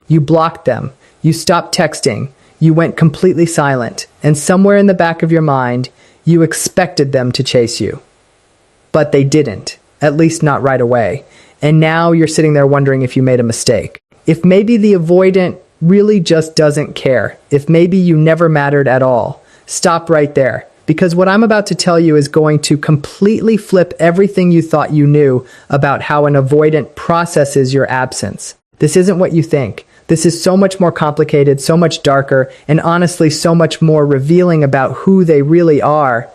You blocked them. You stopped texting. You went completely silent. And somewhere in the back of your mind, you expected them to chase you. But they didn't, at least not right away. And now you're sitting there wondering if you made a mistake. If maybe the avoidant really just doesn't care. If maybe you never mattered at all. Stop right there. Because what I'm about to tell you is going to completely flip everything you thought you knew about how an avoidant processes your absence. This isn't what you think. This is so much more complicated, so much darker, and honestly so much more revealing about who they really are.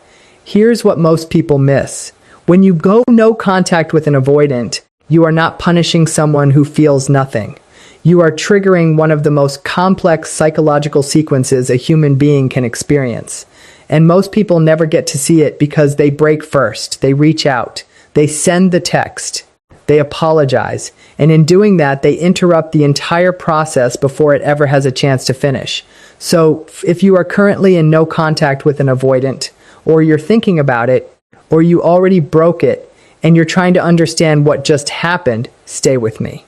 Here's what most people miss. When you go no contact with an avoidant, you are not punishing someone who feels nothing. You are triggering one of the most complex psychological sequences a human being can experience. And most people never get to see it because they break first. They reach out. They send the text. They apologize. And in doing that, they interrupt the entire process before it ever has a chance to finish. So if you are currently in no contact with an avoidant, or you're thinking about it, or you already broke it, and you're trying to understand what just happened, stay with me.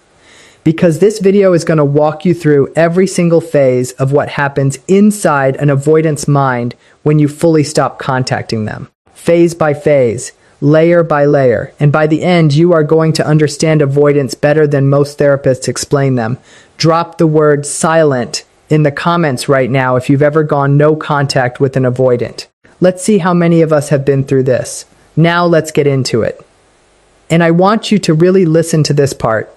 Because this video is going to walk you through every single phase of what happens inside an avoidant's mind when you fully stop contacting them. Phase by phase, layer by layer, and by the end you are going to understand avoidance better than most therapists explain them. Drop the word silent in the comments right now if you've ever gone no contact with an avoidant. Let's see how many of us have been through this. Now let's get into it. And I want you to really listen to this part,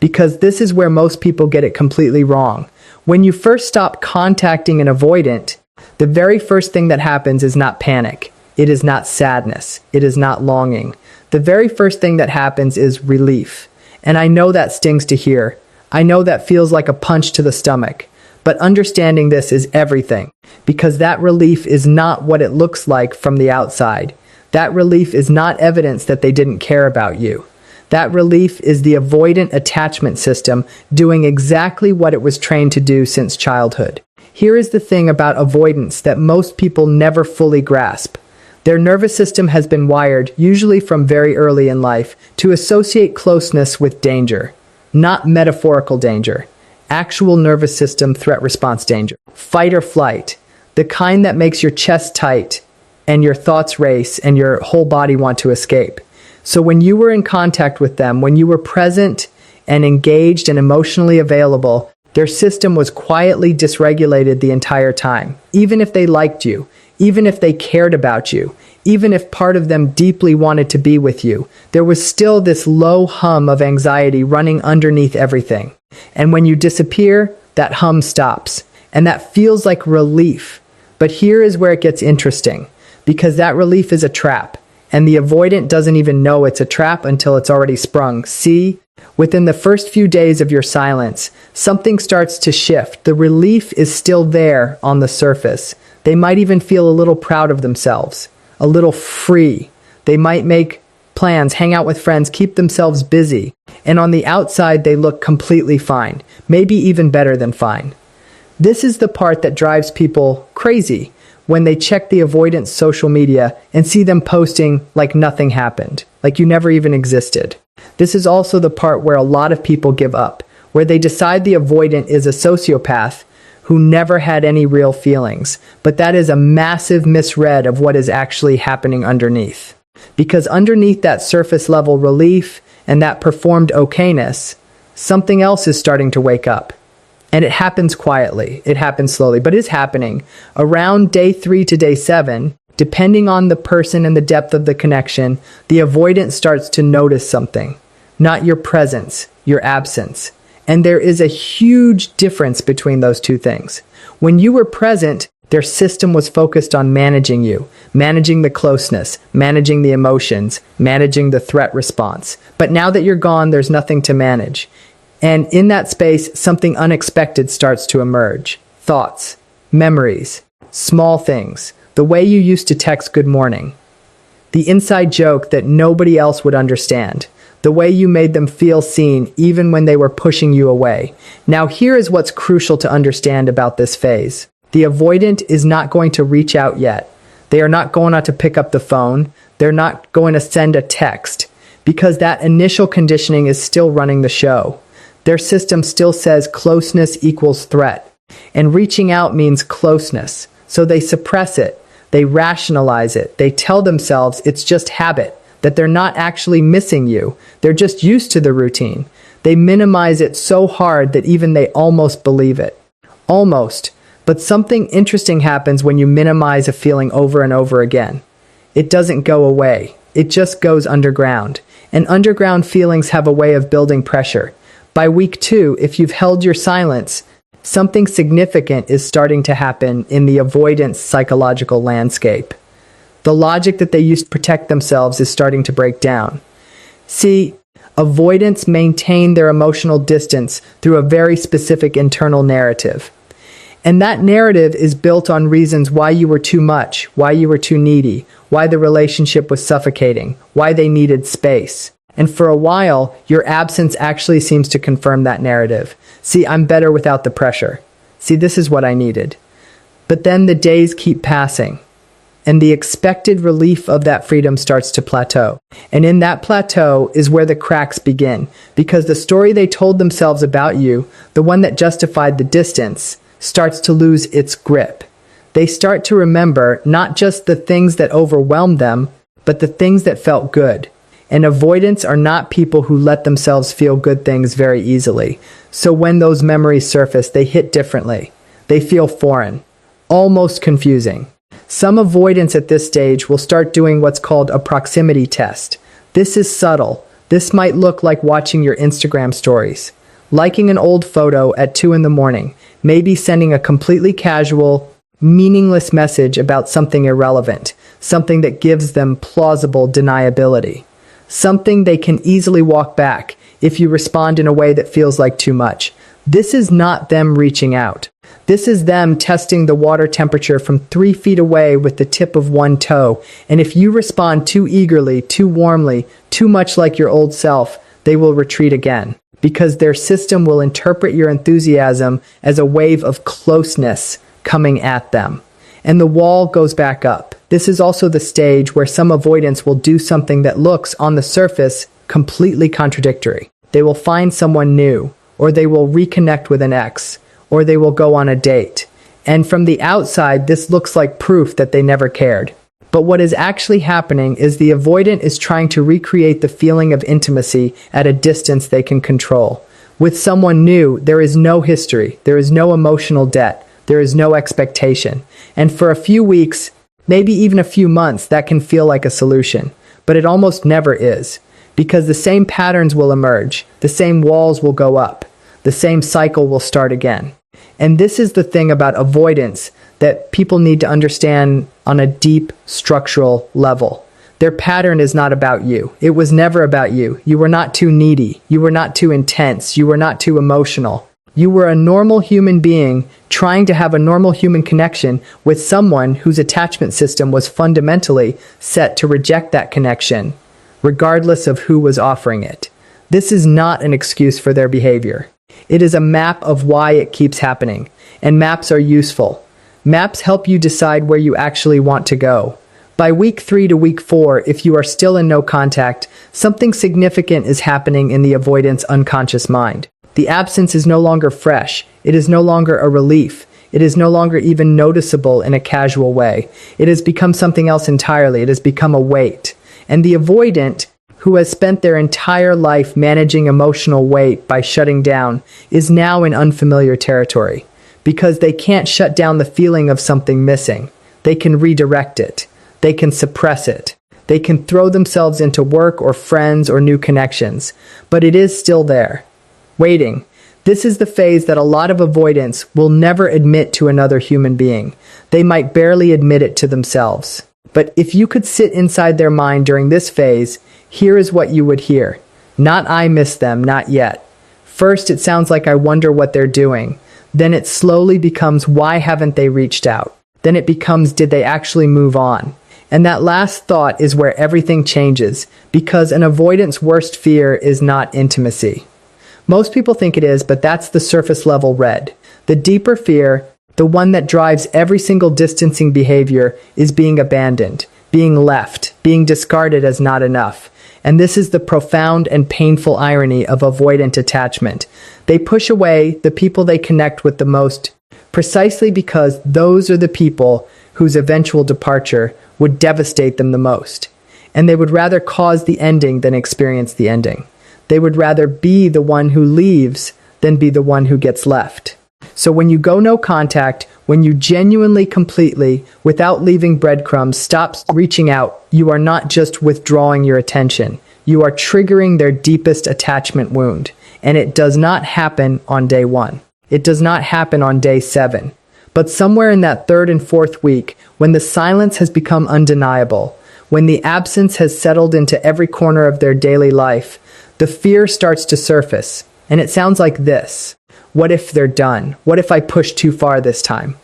because this is where most people get it completely wrong. When you first stop contacting an avoidant, the very first thing that happens is not panic. It is not sadness. It is not longing. The very first thing that happens is relief. And I know that stings to hear. I know that feels like a punch to the stomach. But understanding this is everything, because that relief is not what it looks like from the outside. That relief is not evidence that they didn't care about you. That relief is the avoidant attachment system doing exactly what it was trained to do since childhood. Here is the thing about avoidance that most people never fully grasp. Their nervous system has been wired, usually from very early in life, to associate closeness with danger. Not metaphorical danger. Actual nervous system threat response danger. Fight or flight. The kind that makes your chest tight and your thoughts race and your whole body want to escape. So when you were in contact with them, when you were present and engaged and emotionally available, their system was quietly dysregulated the entire time. Even if they liked you, even if they cared about you, even if part of them deeply wanted to be with you, there was still this low hum of anxiety running underneath everything. And when you disappear, that hum stops. And that feels like relief. But here is where it gets interesting, because that relief is a trap. And the avoidant doesn't even know it's a trap until it's already sprung. See? Within the first few days of your silence, something starts to shift. The relief is still there on the surface. They might even feel a little proud of themselves, a little free. They might make plans, hang out with friends, keep themselves busy. And on the outside, they look completely fine, maybe even better than fine. This is the part that drives people crazy when they check the avoidance social media and see them posting like nothing happened, like you never even existed. This is also the part where a lot of people give up, where they decide the avoidant is a sociopath who never had any real feelings. But that is a massive misread of what is actually happening underneath. Because underneath that surface level relief and that performed okayness, something else is starting to wake up. And it happens quietly, it happens slowly, but it's happening. Around day 3 to day 7, depending on the person and the depth of the connection, the avoidant starts to notice something. Not your presence, your absence. And there is a huge difference between those two things. When you were present, their system was focused on managing you, managing the closeness, managing the emotions, managing the threat response. But now that you're gone, there's nothing to manage. And in that space, something unexpected starts to emerge. Thoughts, memories, small things, the way you used to text good morning, the inside joke that nobody else would understand, the way you made them feel seen even when they were pushing you away. Now here is what's crucial to understand about this phase. The avoidant is not going to reach out yet. They are not going out to pick up the phone. They're not going to send a text, because that initial conditioning is still running the show. Their system still says closeness equals threat. And reaching out means closeness. So they suppress it. They rationalize it. They tell themselves it's just habit, that they're not actually missing you. They're just used to the routine. They minimize it so hard that even they almost believe it. Almost. But something interesting happens when you minimize a feeling over and over again. It doesn't go away. It just goes underground. And underground feelings have a way of building pressure. By week 2, if you've held your silence, something significant is starting to happen in the avoidance psychological landscape. The logic that they used to protect themselves is starting to break down. See, avoidants maintain their emotional distance through a very specific internal narrative. And that narrative is built on reasons why you were too much, why you were too needy, why the relationship was suffocating, why they needed space. And for a while, your absence actually seems to confirm that narrative. See, I'm better without the pressure. See, this is what I needed. But then the days keep passing, and the expected relief of that freedom starts to plateau. And in that plateau is where the cracks begin, because the story they told themselves about you, the one that justified the distance, starts to lose its grip. They start to remember not just the things that overwhelmed them, but the things that felt good. And avoidants are not people who let themselves feel good things very easily. So when those memories surface, they hit differently. They feel foreign, almost confusing. Some avoidants at this stage will start doing what's called a proximity test. This is subtle. This might look like watching your Instagram stories, liking an old photo at 2 in the morning, maybe sending a completely casual, meaningless message about something irrelevant, something that gives them plausible deniability, something they can easily walk back if you respond in a way that feels like too much. This is not them reaching out. This is them testing the water temperature from 3 feet away with the tip of one toe. And if you respond too eagerly, too warmly, too much like your old self, they will retreat again, because their system will interpret your enthusiasm as a wave of closeness coming at them. And the wall goes back up. This is also the stage where some avoidants will do something that looks, on the surface, completely contradictory. They will find someone new, or they will reconnect with an ex, or they will go on a date. And from the outside, this looks like proof that they never cared. But what is actually happening is the avoidant is trying to recreate the feeling of intimacy at a distance they can control. With someone new, there is no history, there is no emotional debt, there is no expectation. And for a few weeks, maybe even a few months, that can feel like a solution. But it almost never is, because the same patterns will emerge, the same walls will go up, the same cycle will start again. And this is the thing about avoidance that people need to understand on a deep structural level. Their pattern is not about you. It was never about you. You were not too needy. You were not too intense. You were not too emotional. You were a normal human being trying to have a normal human connection with someone whose attachment system was fundamentally set to reject that connection, regardless of who was offering it. This is not an excuse for their behavior. It is a map of why it keeps happening, and maps are useful. Maps help you decide where you actually want to go. By week 3 to week 4, if you are still in no contact, something significant is happening in the avoidance unconscious mind. The absence is no longer fresh. It is no longer a relief. It is no longer even noticeable in a casual way. It has become something else entirely. It has become a weight. And the avoidant, who has spent their entire life managing emotional weight by shutting down, is now in unfamiliar territory, because they can't shut down the feeling of something missing. They can redirect it. They can suppress it. They can throw themselves into work or friends or new connections, but it is still there, waiting. This is the phase that a lot of avoidants will never admit to another human being. They might barely admit it to themselves. But if you could sit inside their mind during this phase, here is what you would hear. Not I miss them, not yet. First, it sounds like I wonder what they're doing. Then it slowly becomes why haven't they reached out? Then it becomes did they actually move on? And that last thought is where everything changes, because an avoidant's worst fear is not intimacy. Most people think it is, but that's the surface level red. The deeper fear, the one that drives every single distancing behavior, is being abandoned, being left, being discarded as not enough. And this is the profound and painful irony of avoidant attachment. They push away the people they connect with the most, precisely because those are the people whose eventual departure would devastate them the most. And they would rather cause the ending than experience the ending. They would rather be the one who leaves than be the one who gets left. So when you go no contact, when you genuinely, completely, without leaving breadcrumbs, stop reaching out, you are not just withdrawing your attention. You are triggering their deepest attachment wound. And it does not happen on day 1. It does not happen on day 7. But somewhere in that 3rd and 4th week, when the silence has become undeniable, when the absence has settled into every corner of their daily life, the fear starts to surface. And it sounds like this. What if they're done? What if I push too far this time?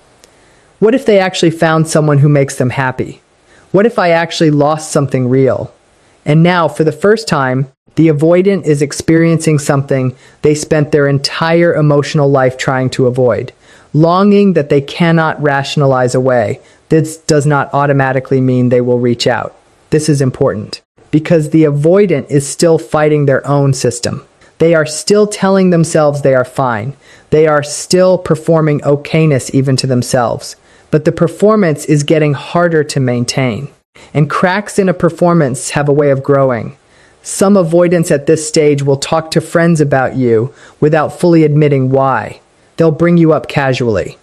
What if they actually found someone who makes them happy? What if I actually lost something real? And now, for the first time, the avoidant is experiencing something they spent their entire emotional life trying to avoid. Longing that they cannot rationalize away. This does not automatically mean they will reach out. This is important, because the avoidant is still fighting their own system. They are still telling themselves they are fine. They are still performing okayness even to themselves. But the performance is getting harder to maintain. And cracks in a performance have a way of growing. Some avoidants at this stage will talk to friends about you without fully admitting why. They'll bring you up casually.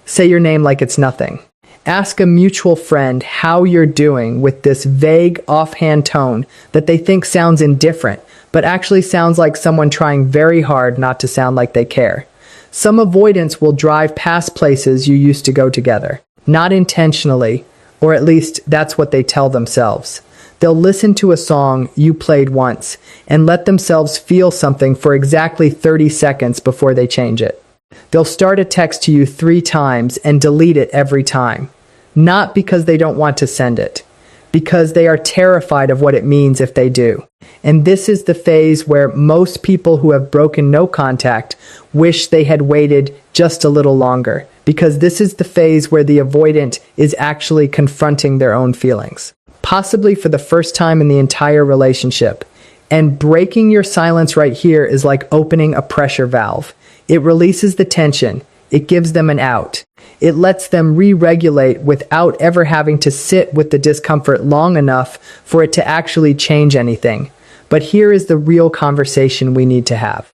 Say your name like it's nothing. Ask a mutual friend how you're doing with this vague, offhand tone that they think sounds indifferent, but actually sounds like someone trying very hard not to sound like they care. Some avoidants will drive past places you used to go together, not intentionally, or at least that's what they tell themselves. They'll listen to a song you played once and let themselves feel something for exactly 30 seconds before they change it. They'll start a text to you 3 times and delete it every time. Not because they don't want to send it, because they are terrified of what it means if they do. And this is the phase where most people who have broken no contact wish they had waited just a little longer, because this is the phase where the avoidant is actually confronting their own feelings, possibly for the first time in the entire relationship. And breaking your silence right here is like opening a pressure valve. It releases the tension. It gives them an out. It lets them re-regulate without ever having to sit with the discomfort long enough for it to actually change anything. But here is the real conversation we need to have.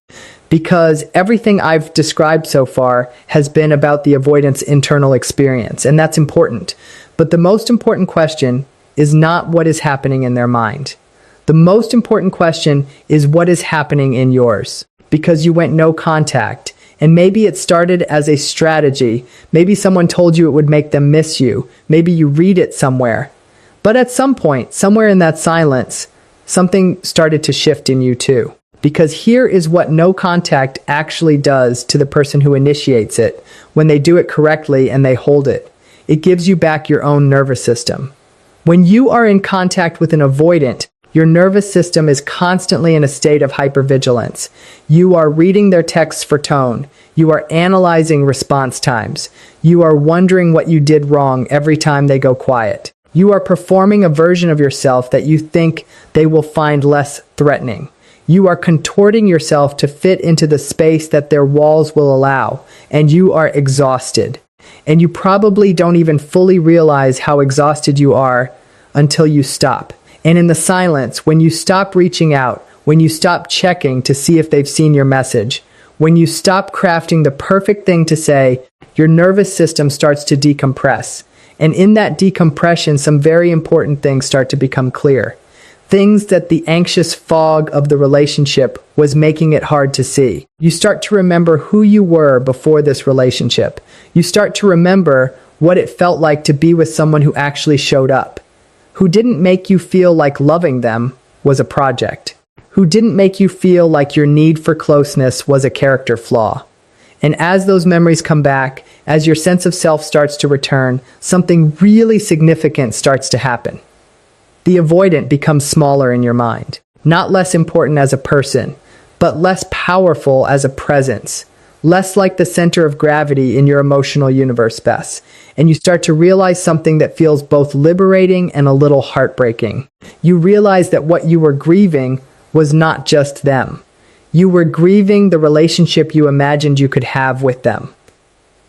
Because everything I've described so far has been about the avoidant's internal experience, and that's important. But the most important question is not what is happening in their mind. The most important question is what is happening in yours. Because you went no contact. And maybe it started as a strategy. Maybe someone told you it would make them miss you. Maybe you read it somewhere. But at some point, somewhere in that silence, something started to shift in you too. Because here is what no contact actually does to the person who initiates it when they do it correctly and they hold it. It gives you back your own nervous system. When you are in contact with an avoidant, your nervous system is constantly in a state of hypervigilance. You are reading their texts for tone. You are analyzing response times. You are wondering what you did wrong every time they go quiet. You are performing a version of yourself that you think they will find less threatening. You are contorting yourself to fit into the space that their walls will allow, and you are exhausted. And you probably don't even fully realize how exhausted you are until you stop. And in the silence, when you stop reaching out, when you stop checking to see if they've seen your message, when you stop crafting the perfect thing to say, your nervous system starts to decompress. And in that decompression, some very important things start to become clear. Things that the anxious fog of the relationship was making it hard to see. You start to remember who you were before this relationship. You start to remember what it felt like to be with someone who actually showed up. Who didn't make you feel like loving them was a project. Who didn't make you feel like your need for closeness was a character flaw. And as those memories come back, as your sense of self starts to return, something really significant starts to happen. The avoidant becomes smaller in your mind. Not less important as a person, but less powerful as a presence. less like the center of gravity in your emotional universe, Bess. And you start to realize something that feels both liberating and a little heartbreaking. You realize that what you were grieving was not just them. You were grieving the relationship you imagined you could have with them.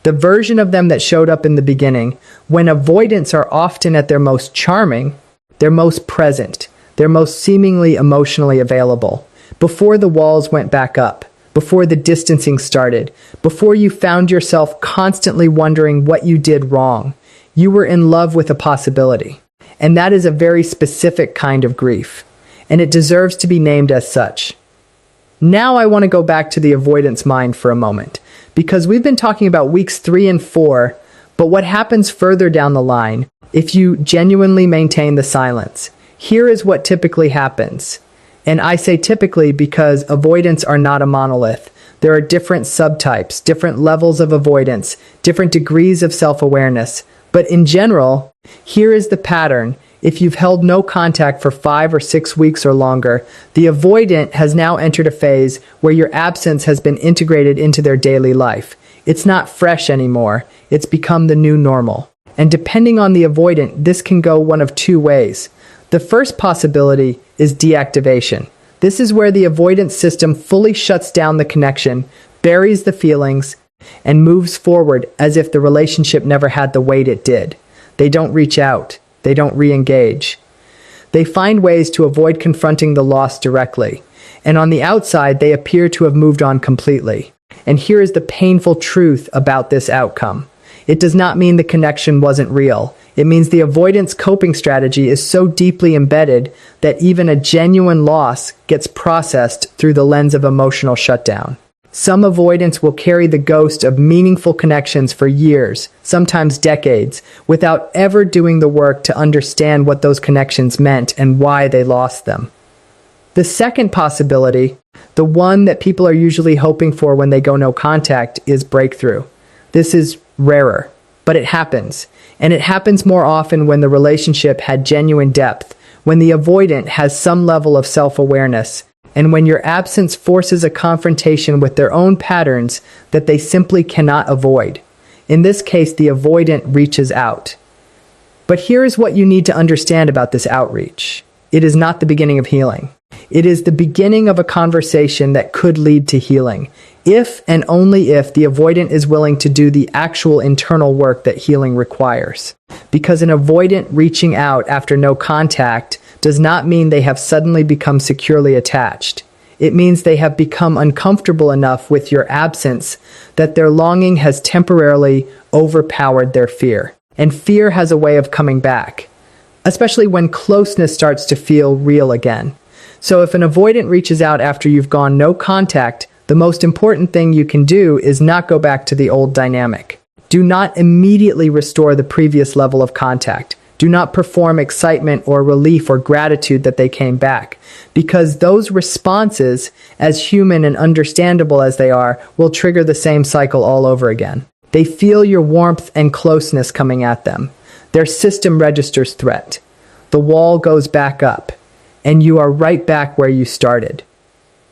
The version of them that showed up in the beginning, when avoidants are often at their most charming, their most present, their most seemingly emotionally available, before the walls went back up, before the distancing started, before you found yourself constantly wondering what you did wrong. You were in love with a possibility. And that is a very specific kind of grief, and it deserves to be named as such. Now I want to go back to the avoidance mind for a moment, because we've been talking about weeks 3 and 4, but what happens further down the line if you genuinely maintain the silence? Here is what typically happens. And I say typically because avoidants are not a monolith. There are different subtypes, different levels of avoidance, different degrees of self-awareness. But in general, here is the pattern. If you've held no contact for 5 or 6 weeks or longer, the avoidant has now entered a phase where your absence has been integrated into their daily life. It's not fresh anymore. It's become the new normal. And depending on the avoidant, this can go one of 2 ways. The first possibility is deactivation. This is where the avoidance system fully shuts down the connection, buries the feelings, and moves forward as if the relationship never had the weight it did. They don't reach out. They don't re-engage. They find ways to avoid confronting the loss directly. And on the outside, they appear to have moved on completely. And here is the painful truth about this outcome. It does not mean the connection wasn't real. It means the avoidance coping strategy is so deeply embedded that even a genuine loss gets processed through the lens of emotional shutdown. Some avoidants will carry the ghost of meaningful connections for years, sometimes decades, without ever doing the work to understand what those connections meant and why they lost them. The second possibility, the one that people are usually hoping for when they go no contact, is breakthrough. This is rarer, but it happens. And it happens more often when the relationship had genuine depth, when the avoidant has some level of self-awareness, and when your absence forces a confrontation with their own patterns that they simply cannot avoid. In this case, the avoidant reaches out. But here is what you need to understand about this outreach. It is not the beginning of healing. It is the beginning of a conversation that could lead to healing, if and only if the avoidant is willing to do the actual internal work that healing requires. Because an avoidant reaching out after no contact does not mean they have suddenly become securely attached. It means they have become uncomfortable enough with your absence that their longing has temporarily overpowered their fear. And fear has a way of coming back, especially when closeness starts to feel real again. So if an avoidant reaches out after you've gone no contact, the most important thing you can do is not go back to the old dynamic. Do not immediately restore the previous level of contact. Do not perform excitement or relief or gratitude that they came back, because those responses, as human and understandable as they are, will trigger the same cycle all over again. They feel your warmth and closeness coming at them. Their system registers threat. The wall goes back up, and you are right back where you started.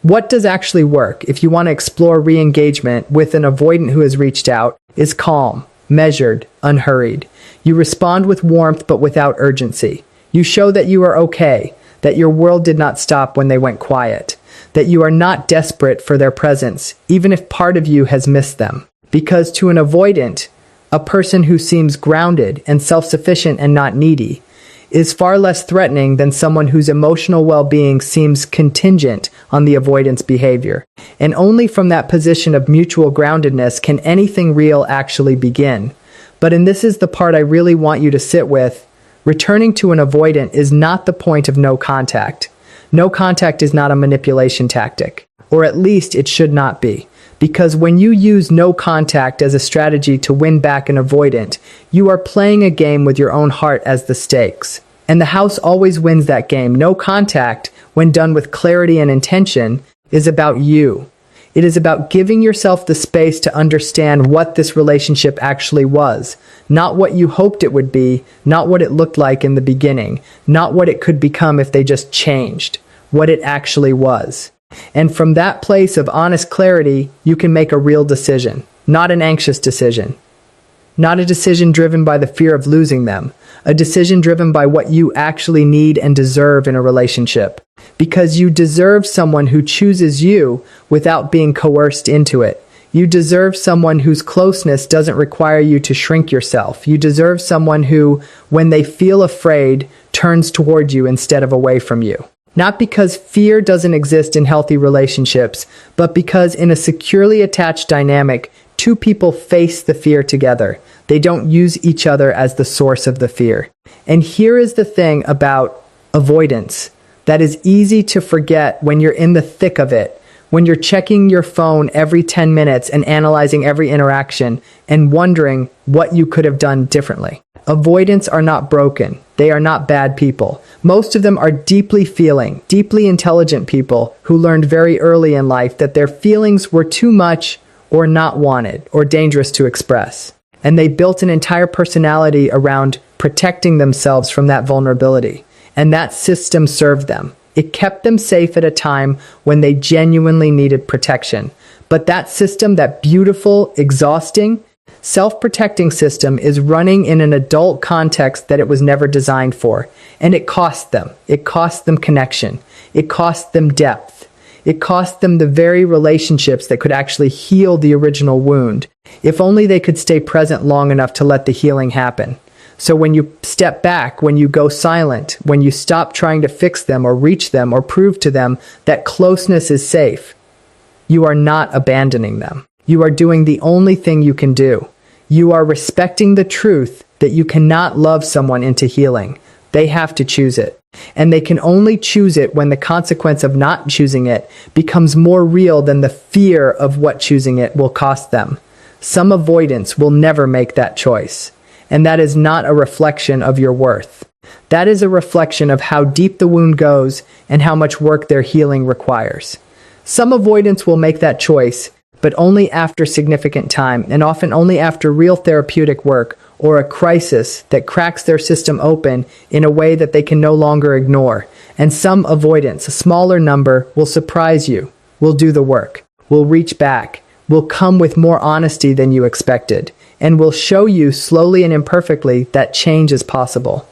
What does actually work if you want to explore re-engagement with an avoidant who has reached out is calm, measured, unhurried. You respond with warmth but without urgency. You show that you are okay, that your world did not stop when they went quiet, that you are not desperate for their presence, even if part of you has missed them. Because to an avoidant, a person who seems grounded and self-sufficient and not needy, is far less threatening than someone whose emotional well-being seems contingent on the avoidance behavior. And only from that position of mutual groundedness can anything real actually begin. And this is the part I really want you to sit with, returning to an avoidant is not the point of no contact. No contact is not a manipulation tactic, or at least it should not be. Because when you use no contact as a strategy to win back an avoidant, you are playing a game with your own heart as the stakes. And the house always wins that game. No contact, when done with clarity and intention, is about you. It is about giving yourself the space to understand what this relationship actually was, not what you hoped it would be, not what it looked like in the beginning, not what it could become if they just changed, what it actually was. And from that place of honest clarity, you can make a real decision, not an anxious decision. Not a decision driven by the fear of losing them, a decision driven by what you actually need and deserve in a relationship. Because you deserve someone who chooses you without being coerced into it. You deserve someone whose closeness doesn't require you to shrink yourself. You deserve someone who, when they feel afraid, turns toward you instead of away from you. Not because fear doesn't exist in healthy relationships, but because in a securely attached dynamic, two people face the fear together. They don't use each other as the source of the fear. And here is the thing about avoidance that is easy to forget when you're in the thick of it, when you're checking your phone every 10 minutes and analyzing every interaction and wondering what you could have done differently. Avoidants are not broken. They are not bad people. Most of them are deeply feeling, deeply intelligent people who learned very early in life that their feelings were too much or not wanted or dangerous to express. And they built an entire personality around protecting themselves from that vulnerability. And that system served them. It kept them safe at a time when they genuinely needed protection. But that system, that beautiful, exhausting, self-protecting system is running in an adult context that it was never designed for. And it cost them. It cost them connection. It cost them depth. It cost them the very relationships that could actually heal the original wound, if only they could stay present long enough to let the healing happen. So when you step back, when you go silent, when you stop trying to fix them or reach them or prove to them that closeness is safe, you are not abandoning them. You are doing the only thing you can do. You are respecting the truth that you cannot love someone into healing. They have to choose it. And they can only choose it when the consequence of not choosing it becomes more real than the fear of what choosing it will cost them. Some avoidants will never make that choice. And that is not a reflection of your worth. That is a reflection of how deep the wound goes and how much work their healing requires. Some avoidants will make that choice, but only after significant time, and often only after real therapeutic work or a crisis that cracks their system open in a way that they can no longer ignore. And some avoidants, a smaller number, will surprise you, will do the work, will reach back, will come with more honesty than you expected, and will show you slowly and imperfectly that change is possible.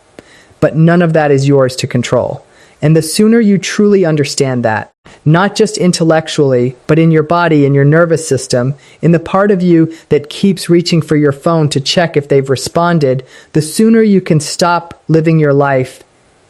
But none of that is yours to control. And the sooner you truly understand that, not just intellectually, but in your body, in your nervous system, in the part of you that keeps reaching for your phone to check if they've responded, the sooner you can stop living your life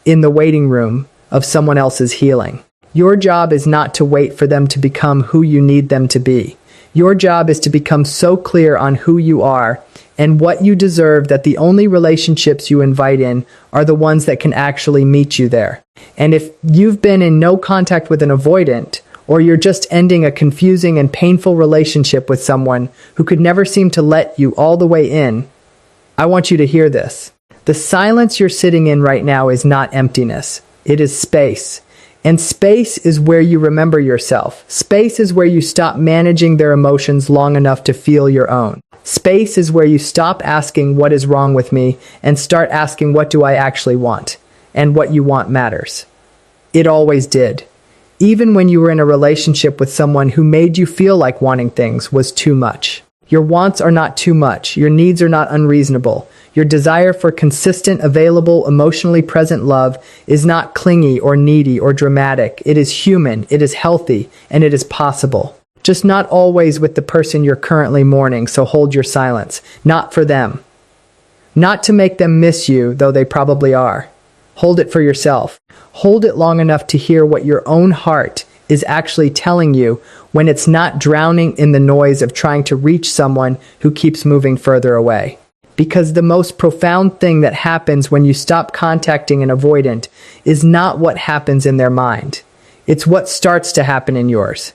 in the waiting room of someone else's healing. Your job is not to wait for them to become who you need them to be. Your job is to become so clear on who you are and what you deserve that the only relationships you invite in are the ones that can actually meet you there. And if you've been in no contact with an avoidant, or you're just ending a confusing and painful relationship with someone who could never seem to let you all the way in, I want you to hear this. The silence you're sitting in right now is not emptiness. It is space. And space is where you remember yourself. Space is where you stop managing their emotions long enough to feel your own. Space is where you stop asking what is wrong with me and start asking what do I actually want. And what you want matters. It always did. Even when you were in a relationship with someone who made you feel like wanting things was too much. Your wants are not too much. Your needs are not unreasonable. Your desire for consistent, available, emotionally present love is not clingy or needy or dramatic. It is human, it is healthy, and it is possible. Just not always with the person you're currently mourning, so hold your silence. Not for them. Not to make them miss you, though they probably are. Hold it for yourself. Hold it long enough to hear what your own heart is actually telling you when it's not drowning in the noise of trying to reach someone who keeps moving further away. Because the most profound thing that happens when you stop contacting an avoidant is not what happens in their mind. It's what starts to happen in yours.